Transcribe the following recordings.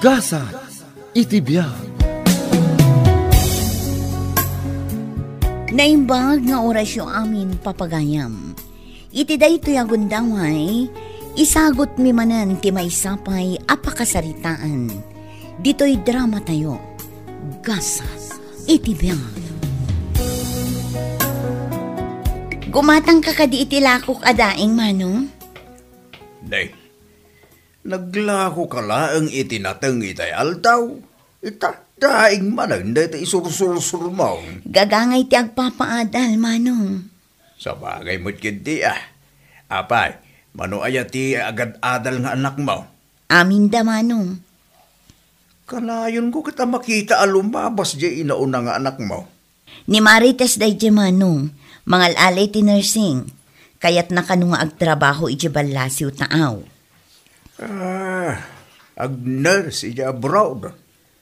Gasa iti biag. Naimbag nga orasyo amin papagayam. Iti daytoy agundaway, isagot mi manan ti maysapay apakasaritaan. Dito'y drama tayo. Gasa iti biag. Gumatang ka kadi iti lakok adaing manong? Day, naglako ka laang itinatang itay aldaw. Daing manan na iti isursur mo. Gagangay ti agpapaadal, manong. Sa bagay mo't kindi Apay, mano ayati agad-adal nga anak mo. Amin da, manong. Kalayon ko kita makita alumabas di inauna nga anak mo. Ni Marites day di manong, mangalalay ti nursing. Kaya't nakano nga agtrabaho iti balasiw taaw. Ag-nurse iti abroad.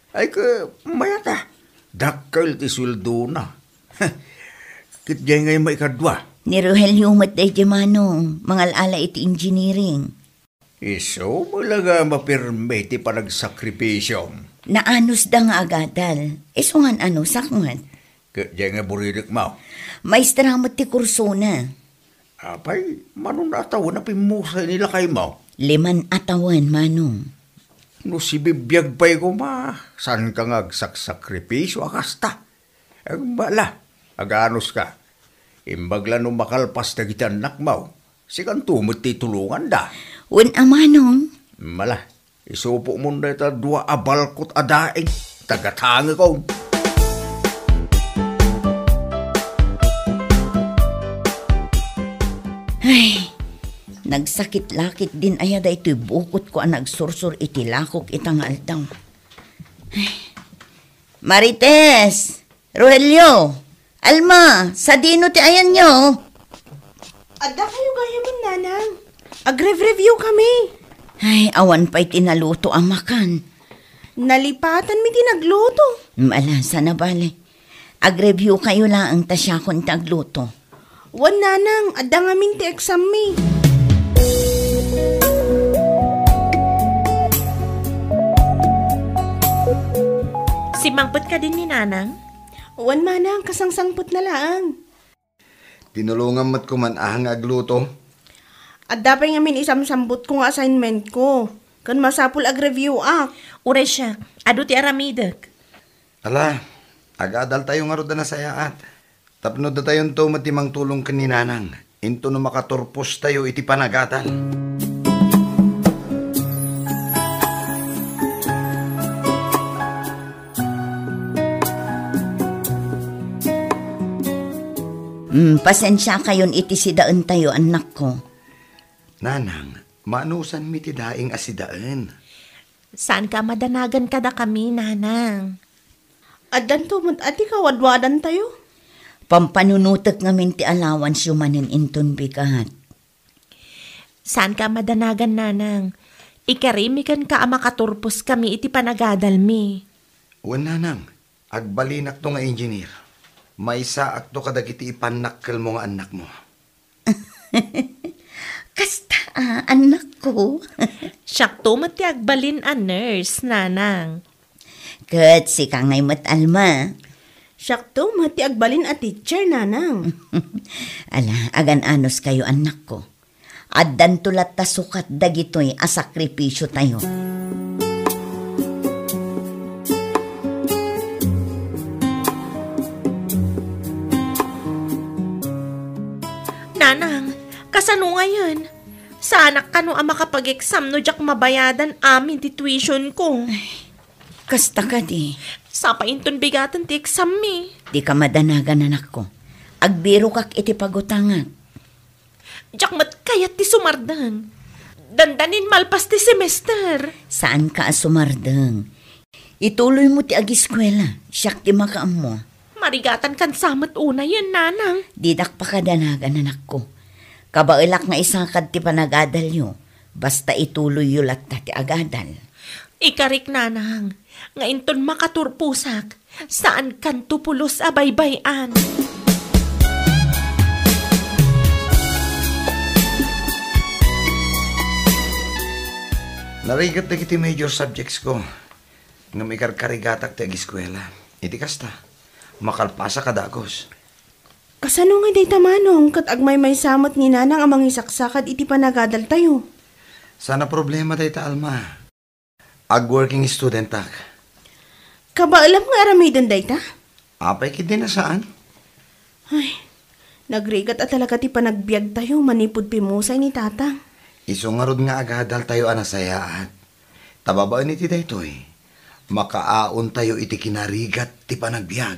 Ay ka, mayata. Dakkel ti sweldo na. Kitjay ngay maikadwa. Ni Rogelio umat day di manong, mangalala iti engineering. Iso, malaga mapirme ti panagsakripisyo. Naanos da nga agadal. Iso nga ano, sakmat. Kitjay nga buridik mo. Maestra mo ti kurso na. Apay, manong atawan na pimusay nila kay mo. 5 atawan, manong. No si bibiyag pa'y ko saan ka ngagsakripisyo akasta? Ang bala, aganos ka. Imbagla no makalpas na kita anak mo. Sikan tumot ti tulungan da. Un amanong. Mala, isupo mo na ita 2 abalkot adaing. Tagatanga ko. Ay, nagsakit-lakit din ayada ito'y bukot ko ang nagsursur iti lakok itang altaw. Ay. Marites! Rogelio! Alma! Sa dino ti ayan nyo! Adda kayo gaya mo, nanang. Ag-review kami. Ay, awan pa'y tinaluto ang makan. Nalipatan mi tinagluto. Malasa na bale. Ag-review kayo lang ang tasya kong tagluto. Wan, nanang. Adda nga min ti exam mi. Simangpot ka din ni nanang? Wan, manang. Kasangsangpot na lang. Tinulungan mo't kuman ahang agluto. At dapat nga min isam-sambot ko nga assignment ko. Kan masapul ag-review Ure siya, ado ti aramidak. Ala, agadal tayo nga roda na sayaat. Tapno da tayong to matimang tulong kaninanang. Into no makaturpos tayo iti panagatan. Pasensya kayon iti sidaan tayo, anak ko. Nanang, manusan mi ti daing asidaan. Saan ka madanagan kada kami, nanang? Addan to, ati kawadwadan tayo. Pampanunutek ngamin ti allowance yumanin inton bigat. Saan ka madanagan, nanang? Ikarimikan ka makaturpos kami iti panagadal mi. Wan, nanang, agbalinak to nga engineer. May saak to kadagiti ipanakkel mo nga anak mo. Kasta, anak ko. Siyak to mati agbalin a nurse, nanang. Kat si kangay mat alma. Siyak to, mati agbalin a teacher, nanang. Ala, agan anos kayo, anak ko. Addan tulat ta sukat dagitoy a sakripisyo tayo. Nanang, kasano ngayon? Sa anak ka no ang makapag-exam no jak mabayadan amin ti tuition ko. Ay, kasta ka di. Sa painton bigatan ti exam mi. Di ka madanagan, anak ko. Agbiro kak iti pagutangan. Jak mat kayat ti sumardang. Dandanin malpas ti semester. Saan ka sumardeng? Ituloy mo ti ag-eskwela. Siyak ti makaam mo. Marigatan kan samat una yan, nanang. Didak pa kadanagan, anak ko. Kabailak nga isakad ti panagadal yo. Basta ituloy yo latta ti agadal. Ikarik, nanang. Nga inton makaturpusak. Saan kan tupulos abaybayan? Narigat na kiti major subjects ko. Nga may karkarigatak ti agiskwela. Iti kasta, makalpasa ka dagos. Kasano nga day tamanong kat agmay may samot ni nanang amang isaksakad iti panagadal tayo. Sana problema tayo ta, Alma. Ag-working student tak. Kabaalam nga aramidan day ta? Apay kid din na saan? Ay, nagrigat at talaga ti panagbiag tayo manipod pimusay ni tatang. Isungarod nga agadal tayo anasayaat. Tababaan iti daytoy. Makaaon tayo iti kinarigat ti panagbiag.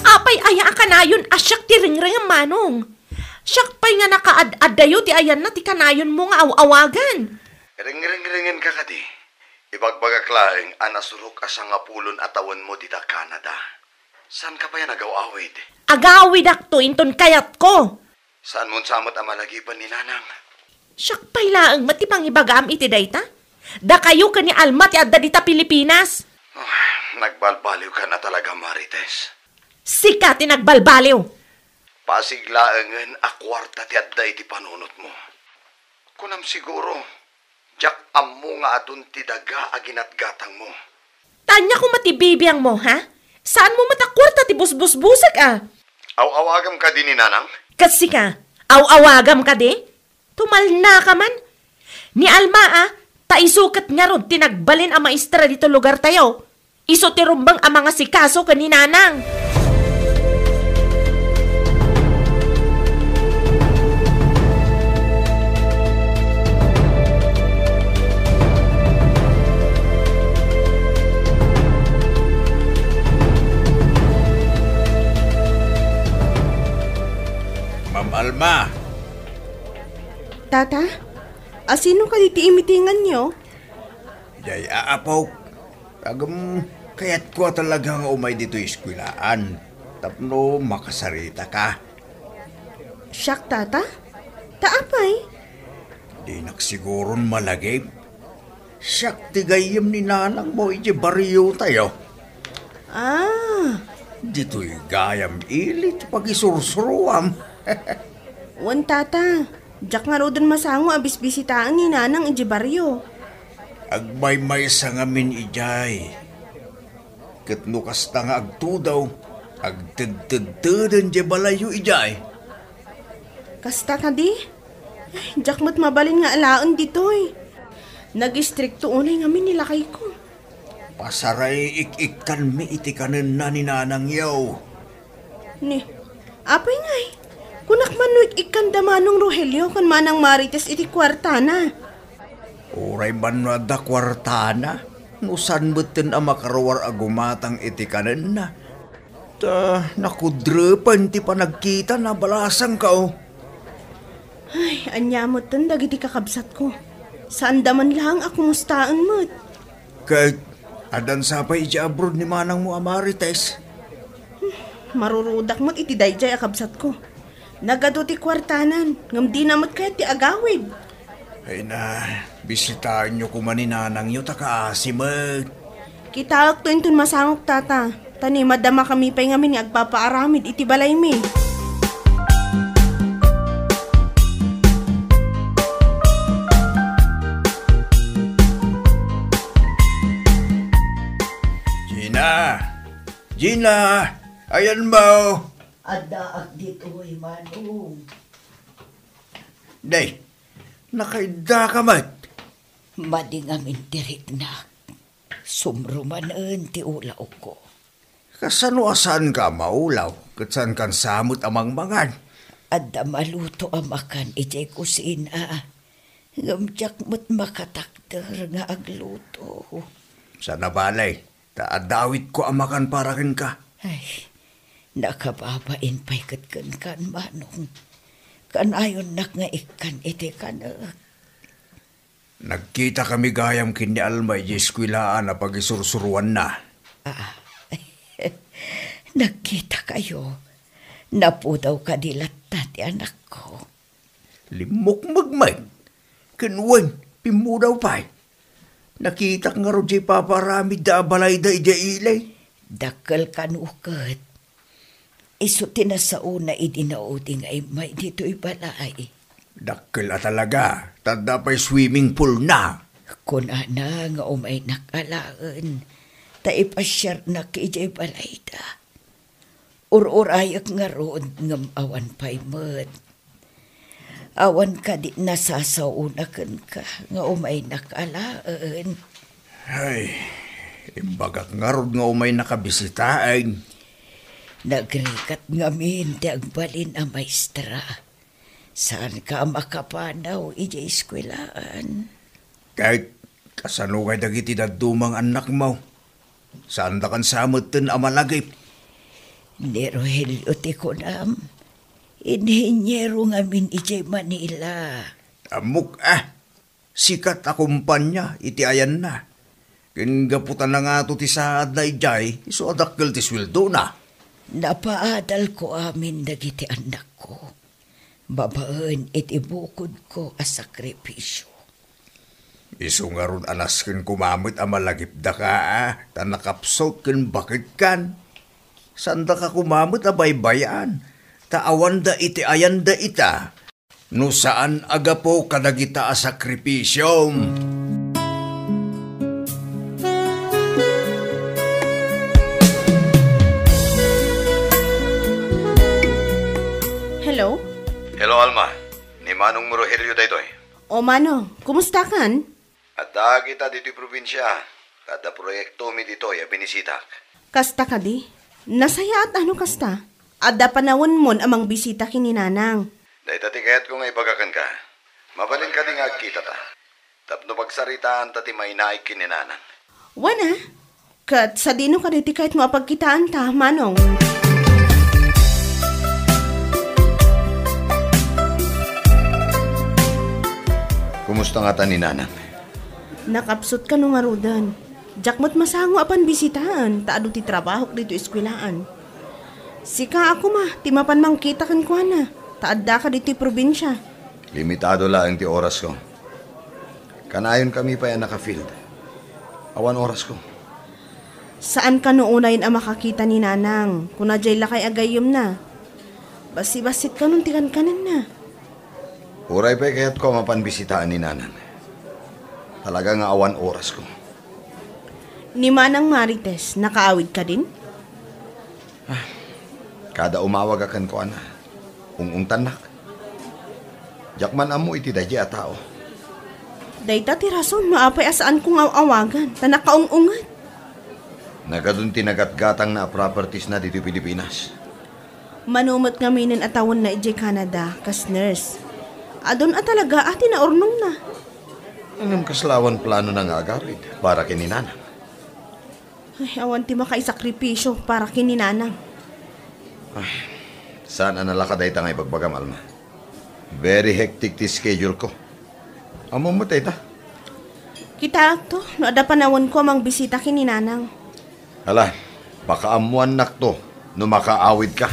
Apay aya ka na yun, asyak ti ringrang manong. Siyak pa'y nga nakaad-adayo ti ayan na ti kanayon mo nga awagan. Ring-ring-ringen ka kadi. Ibagbagaklaeng anasurok asa nga pulon atawan mo dita Canada. Saan ka pa yan agaw-awid? Agawid akto inton kayat ko. Saan mo samot ang malagipan ni Nanang? Siyak pa'y laang matipang ibagam iti dayta. Da kayo ka ni Alma ti adda dita Pilipinas. Oh, nagbalbaliw ka na talaga, Marites. Sika ti nagbalbaliw. Pasiglaangan akwarta ti adda iti panunot mo. Kunam siguro, jak ammo nga atun ti daga aginatgatang mo. Tanya ko matibibiyang mo, ha? Saan mo matakwarta ti busbus-busak, ah? Aw-awagam ka din ni Nanang? Kasi ka, aw-awagam ka di? Tumalna ka man. Ni Alma, taisukat nga ron tinagbalin ang maestra dito lugar tayo. Iso ti rumbang ang mga sikaso ka ni Nanang. Ma'am Alma, Tata, asino ka diti imitingan nyo? jay aapaw. Agam kayat ko talaga nga umay dito iskwilaan. Tapno makasarita ka. Siyak, tata? Taapay? Di naksiguron malagim. Siyak tigayam ni Nanang mo iti bariyo tayo. Ah, Dito'y gayam ilit pag isursuruam. wan tata. Diyak nga rodon masango abis bisitaan ni nanang iji baryo. Agmay-may sa ngamin ijay. Katno kasta nga agtudaw, agtid-tid-tidan di balayo ijay. Kasta ka di? Ay, diyak mat mabalin nga alaon ditoy. Nag-istrikto unay nga minilakay ko. Pasaray ik-ikan mi iti kanan na ni Nanang yaw. Ni, apay ngay. Kunak manuik ikanda manong Rogelio kan manang Marites iti kwarta na. Uray man na da kwartana, nusan betin ang makarawar agumatang iti kanan na. Ta nakudrepan ti panagkita na balasang kao. Ay, anyamot tan dagiti kakabsat ko. Saan daman lang ako mustaan mo't. Kahit adan sapay iti abroad ni Manang mo Amarites. Marurudak mo't iti dayjay akabsat ko. Nagado ti kwartanan, ngam di namot kaya ti agawid. Ay na, bisitahin nyo kuman ni Nanang nyo, takaasimag. Kitaak to inton masangok tata. Tani madama kami pa'y ngamin ni agpapaaramid iti balay mi. Gina, ayan mo. Adaak dito'y manong. Day, nakaida ka mat. Madingamin tirik na. Sumrumanan ti ulaw ko. Kasano asan ka maulaw? Katsan kan samot amang mangan? Adda maluto amakan iti kusina. Ngamtyak mo't makatakter nga agluto. Sa nabalay, taadawit ko amakan para kin ka. Ay, nakababain pa'y kan manong. Kanayon nak nga ikan iti kanak. Nagkita kami gayam kin ni Almay di eskwilaan na pag-isursuruan na. Nagkita kayo. Napudaw ka dilat ti anak ko. Limok magmay. Kinwen, pimudaw pa. Nakita nga ro di paparami da balay da ija ilay. Dakal kanukat. Iso tinasauna idinauding ay may dito'y balay. Dakkel talaga, tanda pa'y swimming pool na. Kung ana nga umay nakalaan, taipasyar na kijay balay da. Ur-urayak nga roon ngam awan pa'y mat. Awan ka di nasasaunakan ka nga umay nakalaan. Ay, imbagak nga ron nga umay nakabisitaan. Nagrikat nga min ang balin ang maestra. Saan ka makapanaw ija eskwelaan? Kahit kasanukay dagiti dadumang anak mo. Saan da kan samot ten amalagip? Ni Rogelio ti kunam. Inhinyero nga min ija Manila. Amok sikat akumpanya iti ayan na. Kingaputan na nga to ti saad na ijay, iso adakkel ti sweldo na. Napaadal ko amin dagiti anak ko. Babaan iti bukod ko a sakripisyo. Iso nga ron anas ken kumamit a malagip da ka tanakapsot ken bakit kan. Sanda ka kumamit a baybayan. Taawan da iti ayan da ita. No saan aga po kadagita a sakripisyo. Hello? Hello, Alma. Ni Manong Rogelio daytoy. O Mano, kumusta kan? At kita dito'y probinsya. Kada proyekto mi dito'y binisita. Kasta ka di? Nasaya at ano kasta? Adda panawon mon amang bisita kininanang. Dahil tati kaya't kung ibagakan ka. Mabalin ka ding agkita ta. Tapno pagsaritaan tati may naik kininanang. Wana? Kat sa dino ka diti kahit mo apagkitaan ta, Manong. Kumusta nga ta ni Nanang? Nakapsot ka nung arudan. Jakmot masango apan bisitahan, taado ti trabaho dito eskwelaan. Sika ako timapan mang kita kan kwa na. Taadda ka dito probinsya. Limitado lang ti oras ko. Kanayon kami pa yan naka-field. Awan oras ko. Saan ka noonayin ang makakita ni Nanang? Kuna jay lakay agayom na. Basi-basit ka nung tikan kanan na. Uray pa kaya't ko mapanbisitaan ni Nanang. Talaga nga awan oras ko. Ni Manang Marites, nakaawid ka din? Kada umawag akan ko ana. Ung tanak. Jakman amo iti dahi a tao. Dayta ti rason, maapay asaan kong awagan. Tanak kaungungan. Nagadun tinagat-gatang na properties na dito Pilipinas. Manumot nga minin atawon na ije Canada, kas nurse. Adon talaga ati na ornong na. Anong kaslawan plano na nga agawid para kininanang? Ay, awan ti makaisakripisyo para kininanang. Saan nalakaday ta nga ipagbagam, Alma? Very hectic ti schedule ko. Amo mo tayo ta? Kita to, no ada panawon ko mang bisita kininanang. Hala, baka amuan nak to no makaawid ka.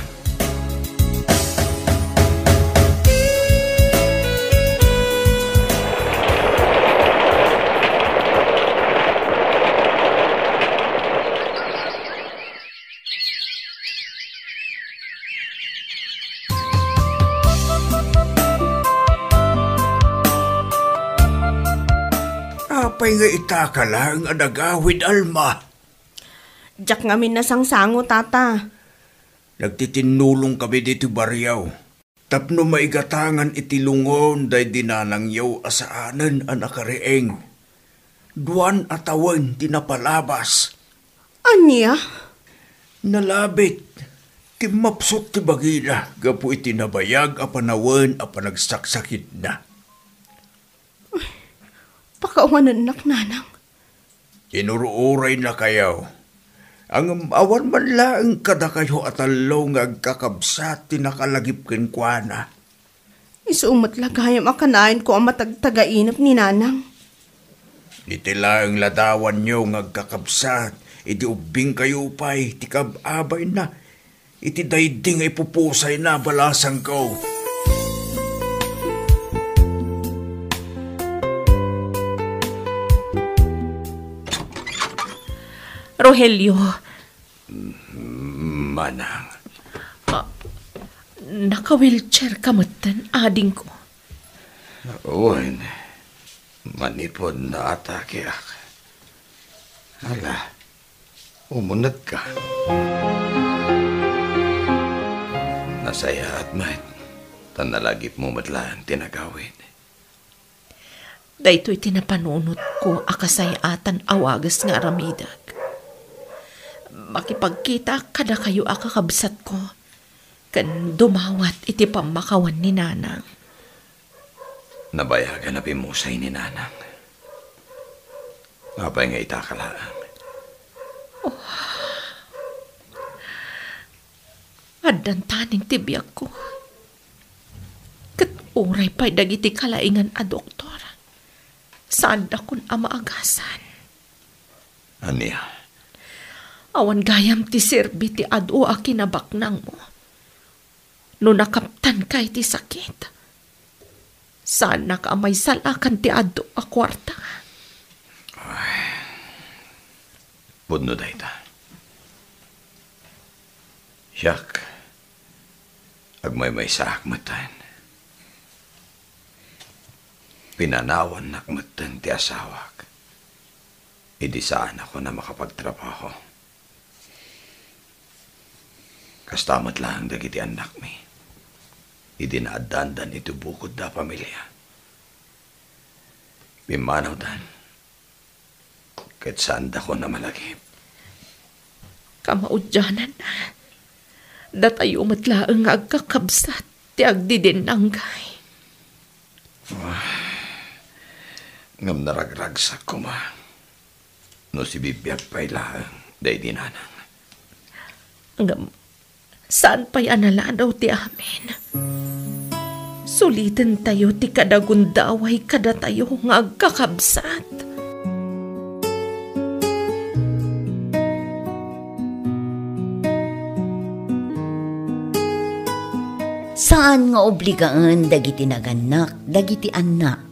Apay nga itaka lang adagawid, Alma. Jak ngamin na sangsango, tata. Nagtitinulong kami dito baryaw. Tapno maigatangan itilungon day dinanangyaw asaanan ang nakarieng. Duan atawan tinapalabas. Anya? Nalabit. Kimapsot ti bagila. Gapu itinabayag a panawan a panagsaksakit na. Pakaumanan nak nanang. Inuruuray na kayaw. Ang awan man lang kada kayo atalaw nga agkakabsat tinakalagip ken kuana. Isuumot lagayam akanain ko ang matagtagainap ni nanang. Itila ang ladawan nyo nga agkakabsat. Iti ubing kayo pa'y tikababay na. Iti dayding ay pupusay na balasang ko. Rogelio, Manang. naka-wheelchair ka matan, ading ko. Uwan, manipod na atake ak. Hala, umunat ka. Nasaya at mat, tanalagip mo matlaan tinagawin. Dayto'y tinapanunot ko akasayatan awagas nga aramidag. Makipagkita kada kayo akakabsat ko, kan dumawat iti pamakawan ni Nanang. Nabayagan na pimusay ni Nanang. Ngapay nga itakalaan. Adan taning tibiyag ko. Kat uray pa'y dagiti kalaingan a doktor. Saan akon amaagasan? Aniya? Awan gayam ti serbi ti adu a kinabaknang mo. No nakaptan ka iti sakit. Saan nakaamay salakan ti adu a kwarta? Budno dayta. Yak, agmay-may sa akmatan. Pinanawan nakmatan ti asawak. Idi saan ako na makapagtrabaho. Kastamat lang dagiti anak mi. Idi naadandan ito bukod da pamilya. Bimanaw dan. Kahit saan da ko na malagip. Kamaudyanan na. Datayo matlaang nga agkakabsat ti agdidinanggay. Ngam naragragsak ko ma. No si bibiyag pa'y laang day di Nanang. Ngam, saan pa'y analadaw ti amin? Sulitin tayo ti kadagundaway kada tayo nga agkakabsat. Saan nga obligaan dagiti naganak, dagiti anak?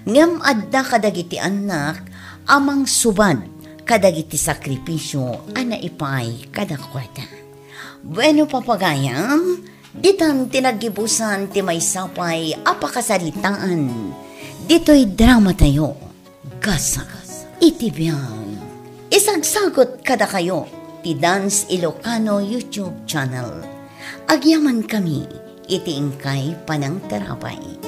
Ngem adda kadagiti anak, amang subad kadagiti sakripisyo ana ipay kadakwada. Bueno papagayam, ditan tinagibusan ti may sapay apakasaritaan. Dito'y drama tayo, gasa, itibiyang. Isagsagot kada kayo, ti Dance Ilocano YouTube channel. Agyaman kami, iti ingkay panang terapay.